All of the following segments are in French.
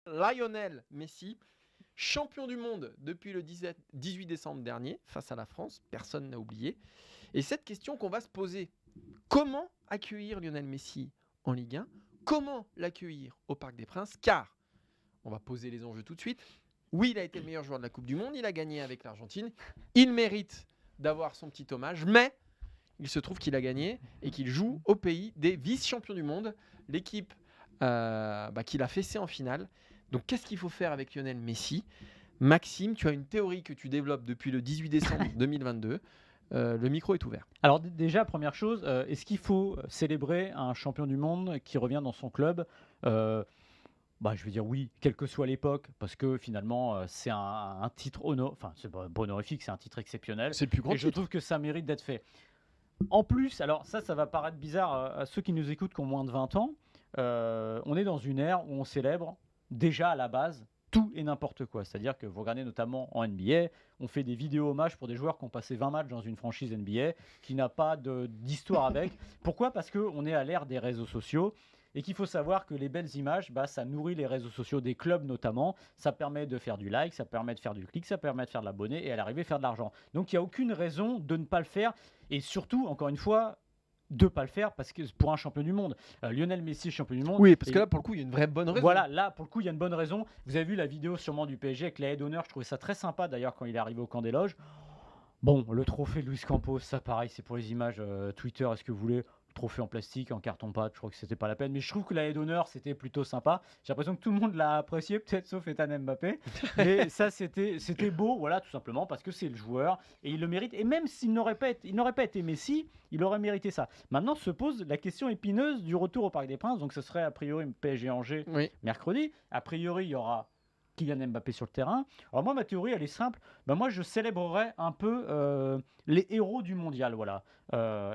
Lionel Messi, champion du monde depuis le 18 décembre dernier face à la France, personne n'a oublié. Et cette question qu'on va se poser, comment accueillir Lionel Messi en Ligue 1 ? Comment l'accueillir au Parc des Princes ? Car, on va poser les enjeux tout de suite, oui, il a été le meilleur joueur de la Coupe du Monde, il a gagné avec l'Argentine, il mérite d'avoir son petit hommage, mais il se trouve qu'il a gagné et qu'il joue au pays des vice-champions du monde, l'équipe qu'il a fessée en finale. Donc qu'est-ce qu'il faut faire avec Lionel Messi ? Maxime, tu as une théorie que tu développes depuis le 18 décembre 2022. Le micro est ouvert. Alors déjà, première chose, est-ce qu'il faut célébrer un champion du monde qui revient dans son club ? Je vais dire oui, quelle que soit l'époque, parce que finalement, c'est un titre c'est pas honorifique, c'est un titre exceptionnel. C'est le plus grand et je trouve que ça mérite d'être fait. En plus, alors ça va paraître bizarre à ceux qui nous écoutent qui ont moins de 20 ans, on est dans une ère où on célèbre déjà à la base tout et n'importe quoi. C'est-à-dire que vous regardez notamment en NBA, on fait des vidéos hommages pour des joueurs qui ont passé 20 matchs dans une franchise NBA, qui n'a pas d'histoire avec. Pourquoi ? Parce qu'on est à l'ère des réseaux sociaux et qu'il faut savoir que les belles images, ça nourrit les réseaux sociaux des clubs notamment. Ça permet de faire du like, ça permet de faire du clic, ça permet de faire de l'abonné et à l'arrivée faire de l'argent. Donc il n'y a aucune raison de ne pas le faire. Et surtout, encore une fois, de ne pas le faire parce que pour un champion du monde. Lionel Messi, champion du monde. Oui, parce que là, pour le coup, il y a une vraie bonne raison. Voilà, là, pour le coup, il y a une bonne raison. Vous avez vu la vidéo sûrement du PSG avec la haie d'honneur. Je trouvais ça très sympa d'ailleurs quand il est arrivé au camp des loges. Bon, le trophée de Luis Campos, ça pareil, c'est pour les images Twitter, est-ce que vous voulez ? Trophée en plastique, en carton-pâte, je crois que c'était pas la peine. Mais je trouve que la haie d'honneur, c'était plutôt sympa. J'ai l'impression que tout le monde l'a apprécié, peut-être sauf Ethan Mbappé. Mais ça, c'était beau, voilà, tout simplement, parce que c'est le joueur et il le mérite. Et même s'il n'aurait pas été Messi, il aurait mérité ça. Maintenant se pose la question épineuse du retour au Parc des Princes. Donc ce serait a priori PSG Angers mercredi. A priori, il y aura Kylian Mbappé sur le terrain. Alors moi, ma théorie, elle est simple. Moi, je célébrerai un peu les héros du mondial, voilà.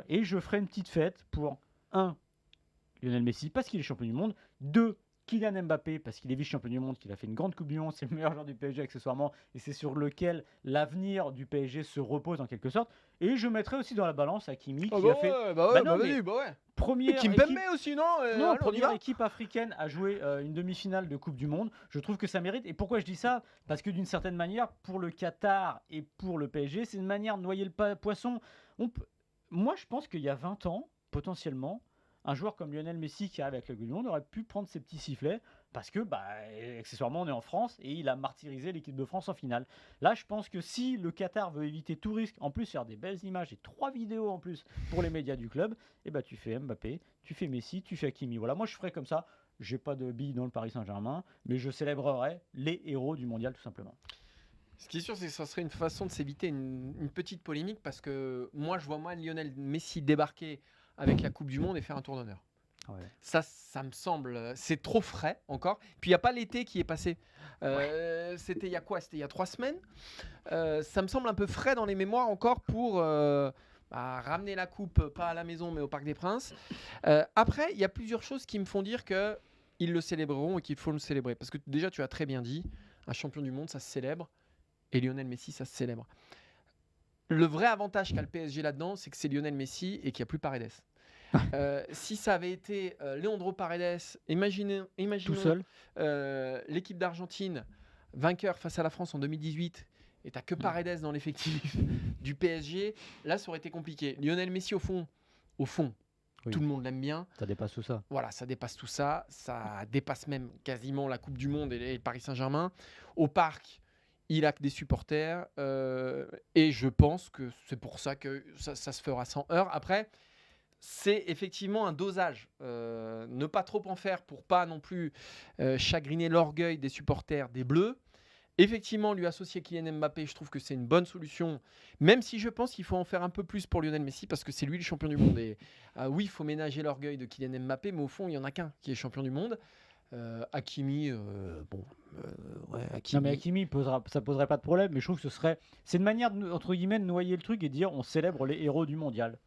Et je ferai une petite fête pour 1. Lionel Messi, parce qu'il est champion du monde. 2. Kylian Mbappé, parce qu'il est vice-champion du monde, qu'il a fait une grande Coupe du Monde, c'est le meilleur joueur du PSG accessoirement, et c'est sur lequel l'avenir du PSG se repose en quelque sorte. Et je mettrai aussi dans la balance Hakimi, qui a fait... Première Kimpembe aussi, non première équipe africaine à jouer une demi-finale de Coupe du Monde. Je trouve que ça mérite. Et pourquoi je dis ça ? Parce que d'une certaine manière, pour le Qatar et pour le PSG, c'est une manière de noyer le poisson. Moi, je pense qu'il y a 20 ans, potentiellement, un joueur comme Lionel Messi qui arrive avec la Coupe du Monde aurait pu prendre ses petits sifflets parce que, accessoirement, on est en France et il a martyrisé l'équipe de France en finale. Là, je pense que si le Qatar veut éviter tout risque, en plus faire des belles images et 3 vidéos en plus pour les médias du club, tu fais Mbappé, tu fais Messi, tu fais Hakimi. Voilà, moi je ferais comme ça. J'ai pas de billes dans le Paris Saint-Germain, mais je célébrerai les héros du mondial tout simplement. Ce qui est sûr, c'est que ça serait une façon de s'éviter une petite polémique parce que moi, je vois Lionel Messi débarquer avec la Coupe du Monde et faire un tour d'honneur. Ouais. Ça me semble, c'est trop frais encore. Puis il n'y a pas l'été qui est passé. C'était il y a quoi ? C'était il y a 3 semaines. Ça me semble un peu frais dans les mémoires encore pour ramener la coupe, pas à la maison, mais au Parc des Princes. Après, il y a plusieurs choses qui me font dire qu'ils le célébreront et qu'il faut le célébrer. Parce que déjà, tu as très bien dit, un champion du monde, ça se célèbre. Et Lionel Messi, ça se célèbre. Le vrai avantage qu'a le PSG là-dedans, c'est que c'est Lionel Messi et qu'il n'y a plus Paredes. Si ça avait été Leandro Paredes, imaginons tout seul. L'équipe d'Argentine vainqueur face à la France en 2018 et t'as que Paredes dans l'effectif du PSG, là ça aurait été compliqué. Lionel Messi au fond, oui. Tout le monde l'aime bien. Ça dépasse tout ça. Voilà, ça dépasse tout ça. Ça dépasse même quasiment la Coupe du Monde et le Paris Saint-Germain. Au Parc, il a que des supporters et je pense que c'est pour ça que ça se fera sans heurts. Après, c'est effectivement un dosage. Ne pas trop en faire pour pas non plus chagriner l'orgueil des supporters des Bleus. Effectivement, lui associer Kylian Mbappé, je trouve que c'est une bonne solution, même si je pense qu'il faut en faire un peu plus pour Lionel Messi, parce que c'est lui le champion du monde. Et oui, il faut ménager l'orgueil de Kylian Mbappé, mais au fond, il n'y en a qu'un qui est champion du monde. Hakimi, Hakimi. Non mais Hakimi, ça poserait pas de problème, mais je trouve que c'est une manière, entre guillemets, de noyer le truc et de dire on célèbre les héros du mondial.